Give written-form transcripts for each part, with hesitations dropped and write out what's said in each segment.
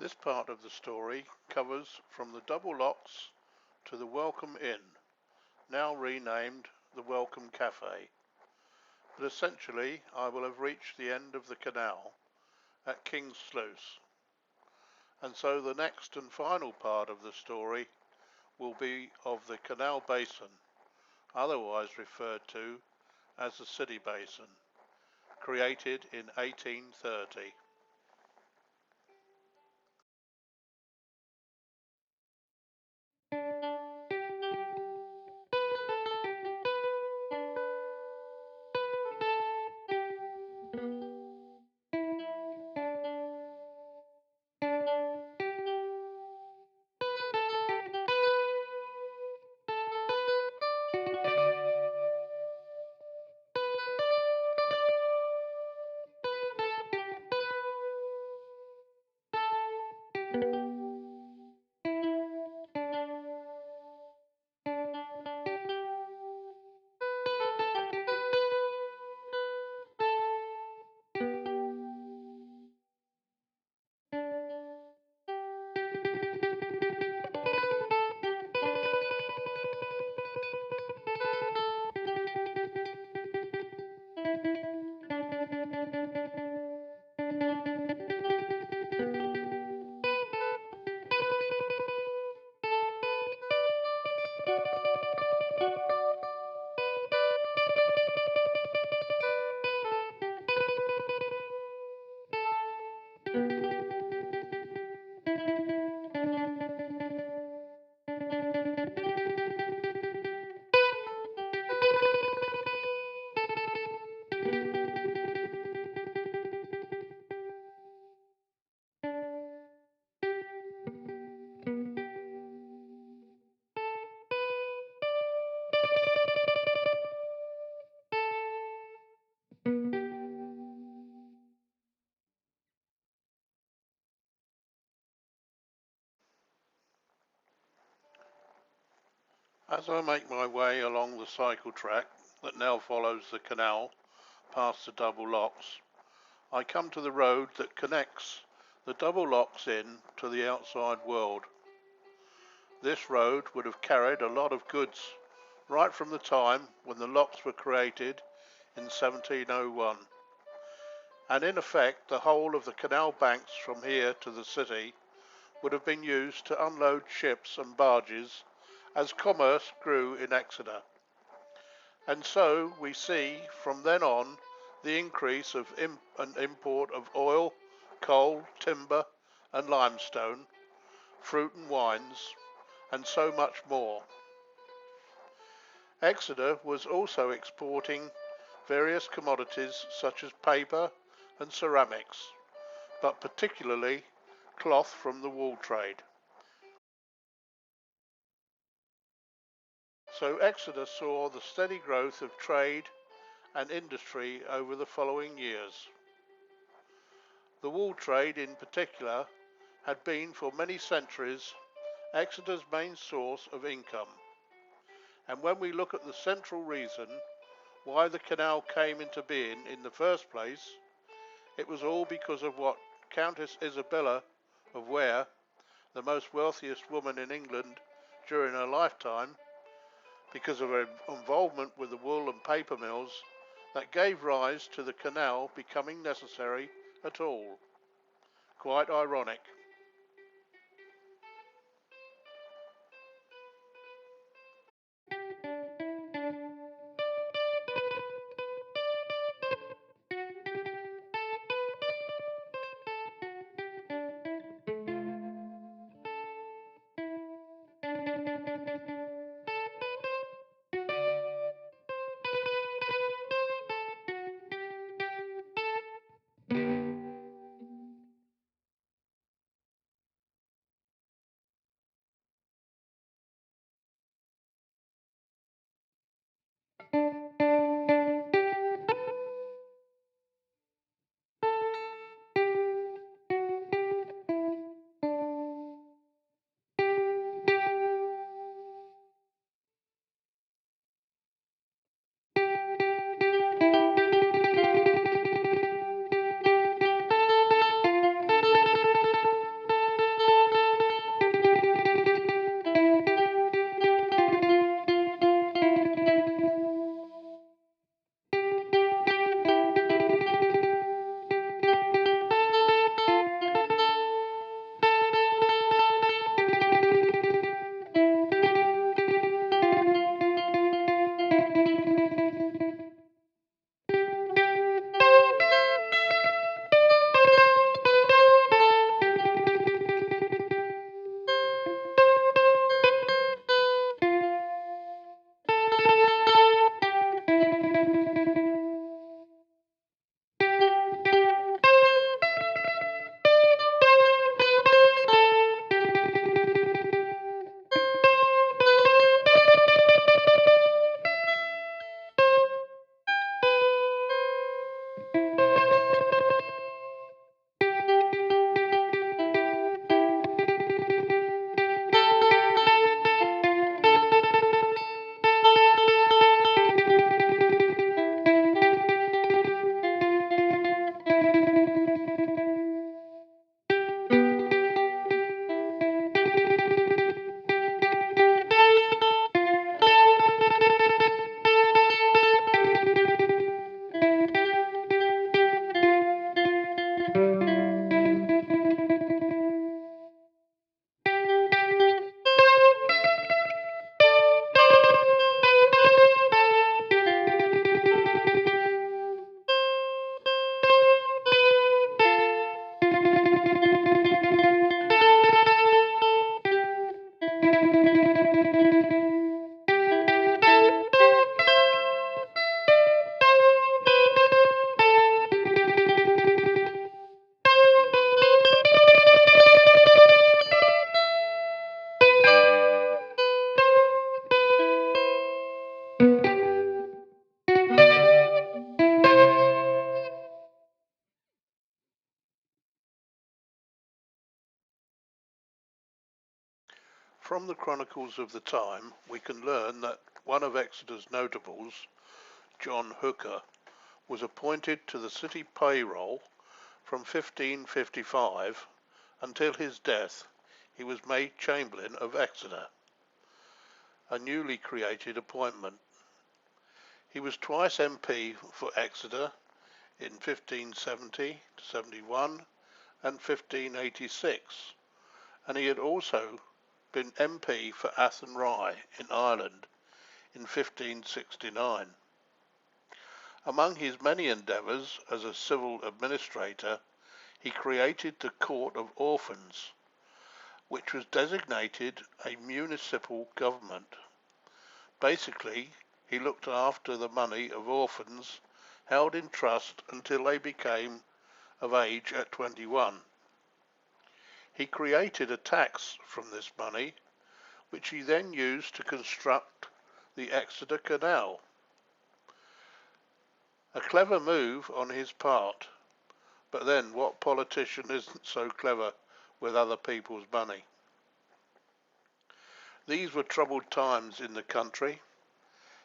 This part of the story covers from the Double Locks to the Welcome Inn, now renamed the Welcome Cafe. But essentially I will have reached the end of the canal at King's Sluice, and so the next and final part of the story will be of the Canal Basin, otherwise referred to as the City Basin, created in 1830. As I make my way along the cycle track that now follows the canal past the Double Locks, I come to the road that connects the Double Locks Inn to the outside world. This road would have carried a lot of goods right from the time when the locks were created in 1701, and in effect the whole of the canal banks from here to the city would have been used to unload ships and barges as commerce grew in Exeter. And so we see from then on the increase of and import of oil, coal, timber and limestone, fruit and wines, and so much more. Exeter was also exporting various commodities such as paper and ceramics, but particularly cloth from the wool trade. So Exeter saw the steady growth of trade and industry over the following years. The wool trade in particular had been for many centuries Exeter's main source of income, and when we look at the central reason why the canal came into being in the first place, it was all because of what Countess Isabella of Ware, the most wealthiest woman in England during her lifetime, because of her involvement with the wool and paper mills, that gave rise to the canal becoming necessary at all. Quite ironic. From the chronicles of the time, we can learn that one of Exeter's notables, John Hooker, was appointed to the city payroll from 1555 until his death. He was made Chamberlain of Exeter, a newly created appointment. He was twice MP for Exeter in 1570-71 and 1586, and he had also been MP for Athenry in Ireland in 1569. Among his many endeavours as a civil administrator, he created the Court of Orphans, which was designated a municipal government. Basically, he looked after the money of orphans held in trust until they became of age at 21. He created a tax from this money, which he then used to construct the Exeter Canal. A clever move on his part, but then what politician isn't so clever with other people's money? These were troubled times in the country.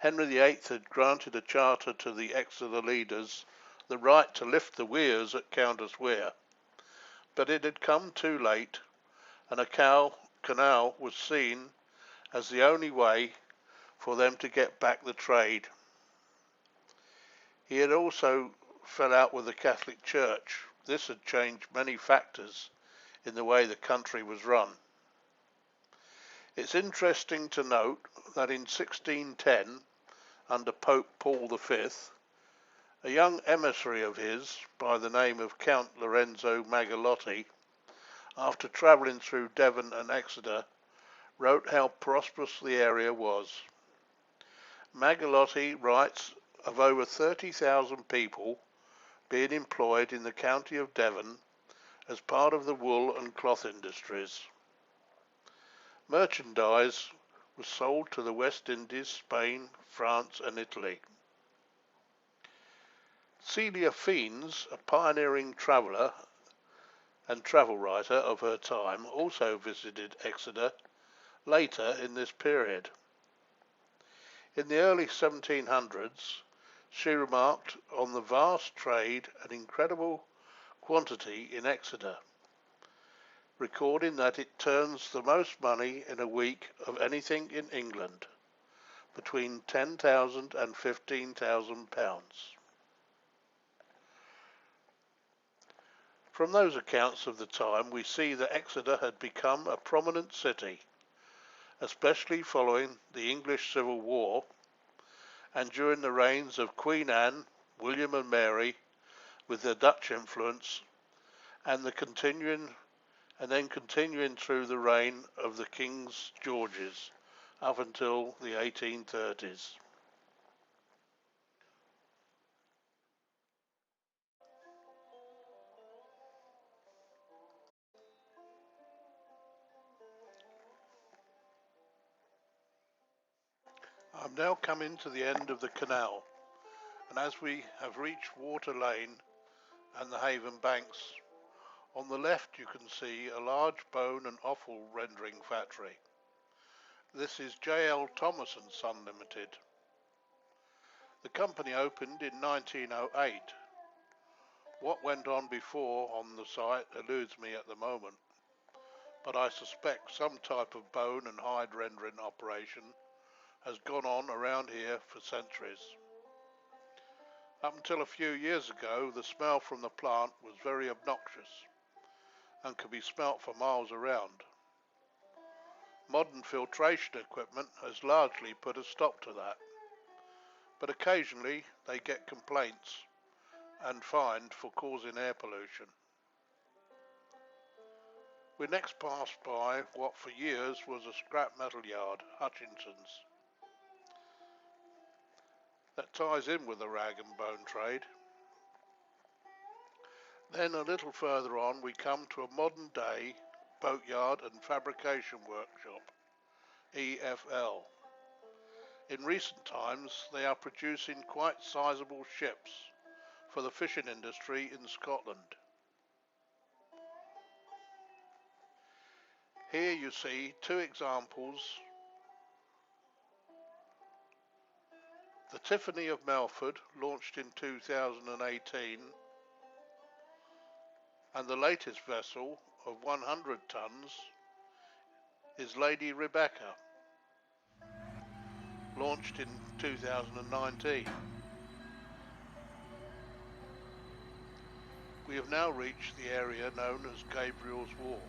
Henry VIII had granted a charter to the Exeter leaders the right to lift the weirs at Countess Weir, but it had come too late, and a canal was seen as the only way for them to get back the trade. He had also fell out with the Catholic Church. This had changed many factors in the way the country was run. It's interesting to note that in 1610, under Pope Paul V, a young emissary of his by the name of Count Lorenzo Magalotti, after travelling through Devon and Exeter, wrote how prosperous the area was. Magalotti writes of over 30,000 people being employed in the county of Devon as part of the wool and cloth industries. Merchandise was sold to the West Indies, Spain, France and Italy. Celia Fiennes, a pioneering traveller and travel writer of her time, also visited Exeter later in this period. In the early 1700s, she remarked on the vast trade and incredible quantity in Exeter, recording that it turns the most money in a week of anything in England, between £10,000 and £15,000. From those accounts of the time, we see that Exeter had become a prominent city, especially following the English Civil War and during the reigns of Queen Anne, William and Mary, with their Dutch influence, and then continuing through the reign of the Kings Georges up until the 1830s. I'm now coming to the end of the canal, and as we have reached Water Lane and the Haven Banks, on the left you can see a large bone and offal rendering factory. This is J.L. Thomas & Son Limited. The company opened in 1908. What went on before on the site eludes me at the moment, but I suspect some type of bone and hide rendering operation has gone on around here for centuries. Up until a few years ago, the smell from the plant was very obnoxious and could be smelt for miles around. Modern filtration equipment has largely put a stop to that, but occasionally they get complaints and fined for causing air pollution. We next passed by what for years was a scrap metal yard, Hutchinson's. That ties in with the rag and bone trade. Then a little further on we come to a modern day boatyard and fabrication workshop, EFL. In recent times they are producing quite sizable ships for the fishing industry in Scotland. Here you see two examples. The Tiffany of Melford, launched in 2018, and the latest vessel of 100 tons is Lady Rebecca, launched in 2019. We have now reached the area known as Gabriel's Wharf.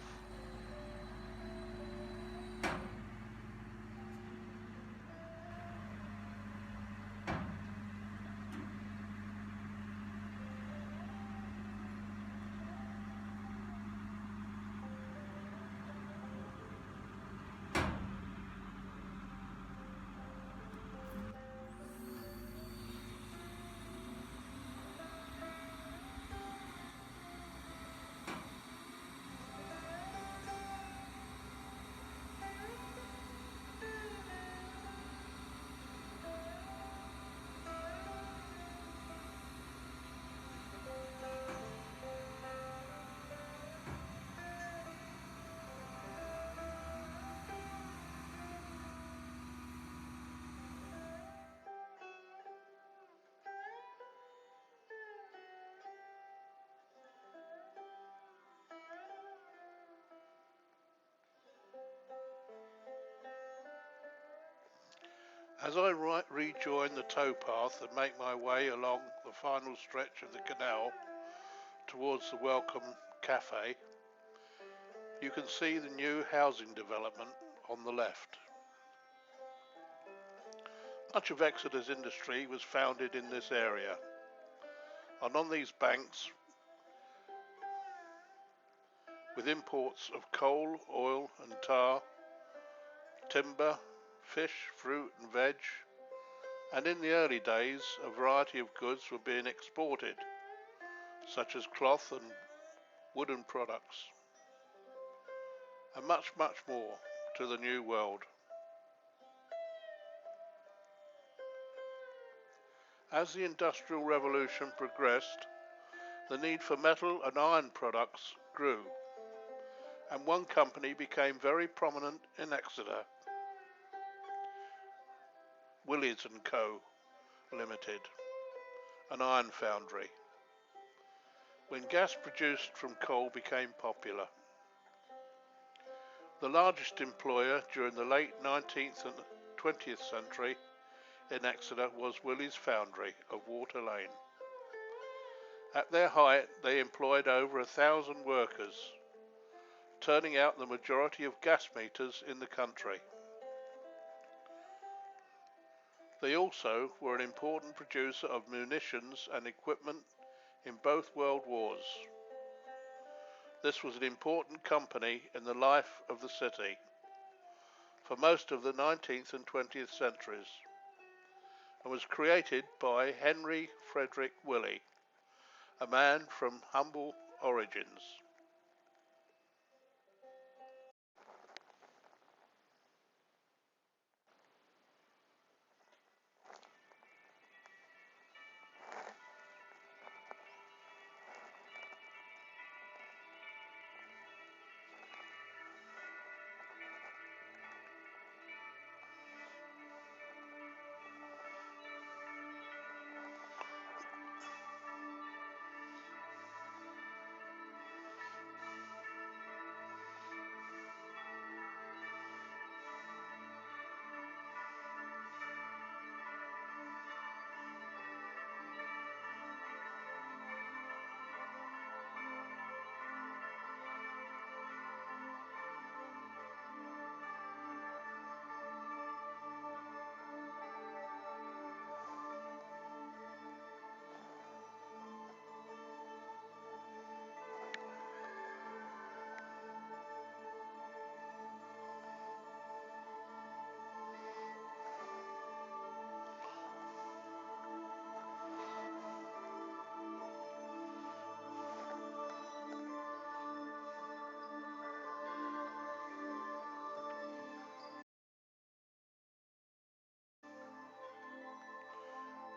As I rejoin the towpath and make my way along the final stretch of the canal towards the Welcome Cafe, you can see the new housing development on the left. Much of Exeter's industry was founded in this area, and on these banks, with imports of coal, oil and tar, timber, fish, fruit and veg, and in the early days a variety of goods were being exported, such as cloth and wooden products, and much more to the New World. As the Industrial Revolution progressed, the need for metal and iron products grew, and one company became very prominent in Exeter, Willys & Co. Limited, an iron foundry, when gas produced from coal became popular. The largest employer during the late 19th and 20th century in Exeter was Willys Foundry of Water Lane. At their height, they employed over 1,000 workers, turning out the majority of gas meters in the country. They also were an important producer of munitions and equipment in both world wars. This was an important company in the life of the city for most of the 19th and 20th centuries, and was created by Henry Frederick Willey, a man from humble origins.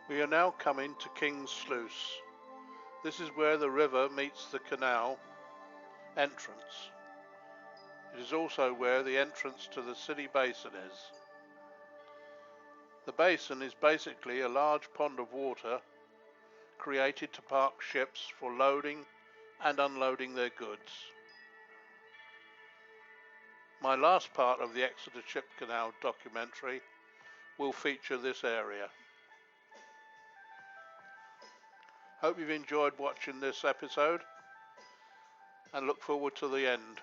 We are now coming to King's Sluice. This is where the river meets the canal entrance. It is also where the entrance to the city basin is. The basin is basically a large pond of water created to park ships for loading and unloading their goods. My last part of the Exeter Ship Canal documentary will feature this area. Hope you've enjoyed watching this episode and look forward to the end.